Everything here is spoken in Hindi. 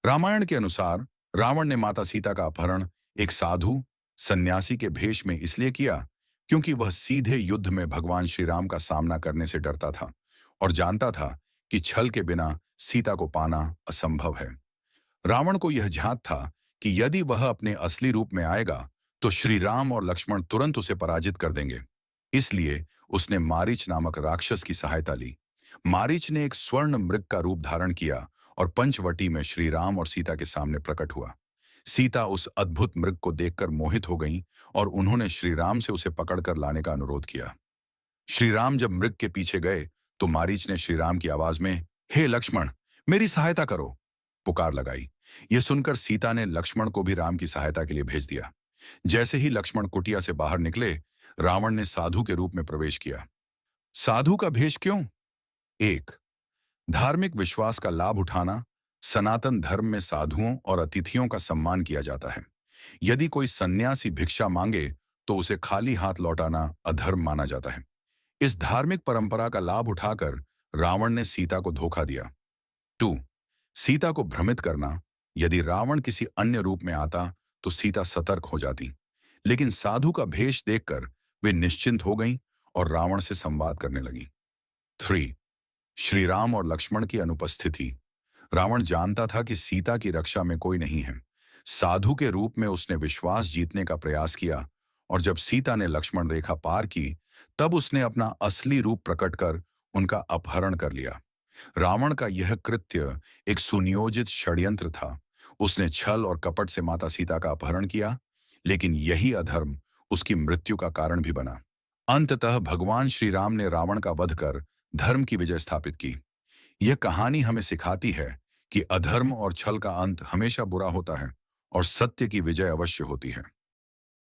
रामायण के अनुसार रावण ने माता सीता का अपहरण एक साधु सन्यासी के भेष में इसलिए किया क्योंकि वह सीधे युद्ध में भगवान श्री राम का सामना करने से डरता था और जानता था कि छल के बिना सीता को पाना असंभव है। रावण को यह झांक था कि यदि वह अपने असली रूप में आएगा तो श्री राम और लक्ष्मण तुरंत उसे पराजित कर देंगे। इसलिए उसने मारीच नामक राक्षस की सहायता ली। मारीच ने एक स्वर्ण मृग का रूप धारण किया और पंचवटी में श्री राम और सीता के सामने प्रकट हुआ। सीता उस अद्भुत मृग को देखकर मोहित हो गईं और उन्होंने श्री राम से उसे पकड़कर लाने का अनुरोध किया। श्री राम जब मृग के पीछे गए तो मारीच ने श्री राम की आवाज में हे लक्ष्मण, मेरी सहायता करो, पुकार लगाई। यह सुनकर सीता ने लक्ष्मण को भी राम की सहायता के लिए भेज दिया। जैसे ही लक्ष्मण कुटिया से बाहर निकले, रावण ने साधु के रूप में प्रवेश किया। साधु का भेष क्यों? एक, धार्मिक विश्वास का लाभ उठाना। सनातन धर्म में साधुओं और अतिथियों का सम्मान किया जाता है। यदि कोई सन्यासी भिक्षा मांगे तो उसे खाली हाथ लौटाना अधर्म माना जाता है। इस धार्मिक परंपरा का लाभ उठाकर रावण ने सीता को धोखा दिया। 2, सीता को भ्रमित करना। यदि रावण किसी अन्य रूप में आता तो सीता सतर्क हो जाती, लेकिन साधु का भेष देखकर वे निश्चिंत हो गईं और रावण से संवाद करने लगी। 3, श्री राम और लक्ष्मण की अनुपस्थिति। रावण जानता था कि सीता की रक्षा में कोई नहीं है। साधु के रूप में उसने विश्वास जीतने का प्रयास किया और जब सीता ने लक्ष्मण रेखा पार की तब उसने अपना असली रूप प्रकट कर उनका अपहरण कर लिया। रावण का यह कृत्य एक सुनियोजित षड्यंत्र था। उसने छल और कपट से माता सीता का अपहरण किया, लेकिन यही अधर्म उसकी मृत्यु का कारण भी बना। अंततः भगवान श्री राम ने रावण का वध कर धर्म की विजय स्थापित की। यह कहानी हमें सिखाती है कि अधर्म और छल का अंत हमेशा बुरा होता है और सत्य की विजय अवश्य होती है।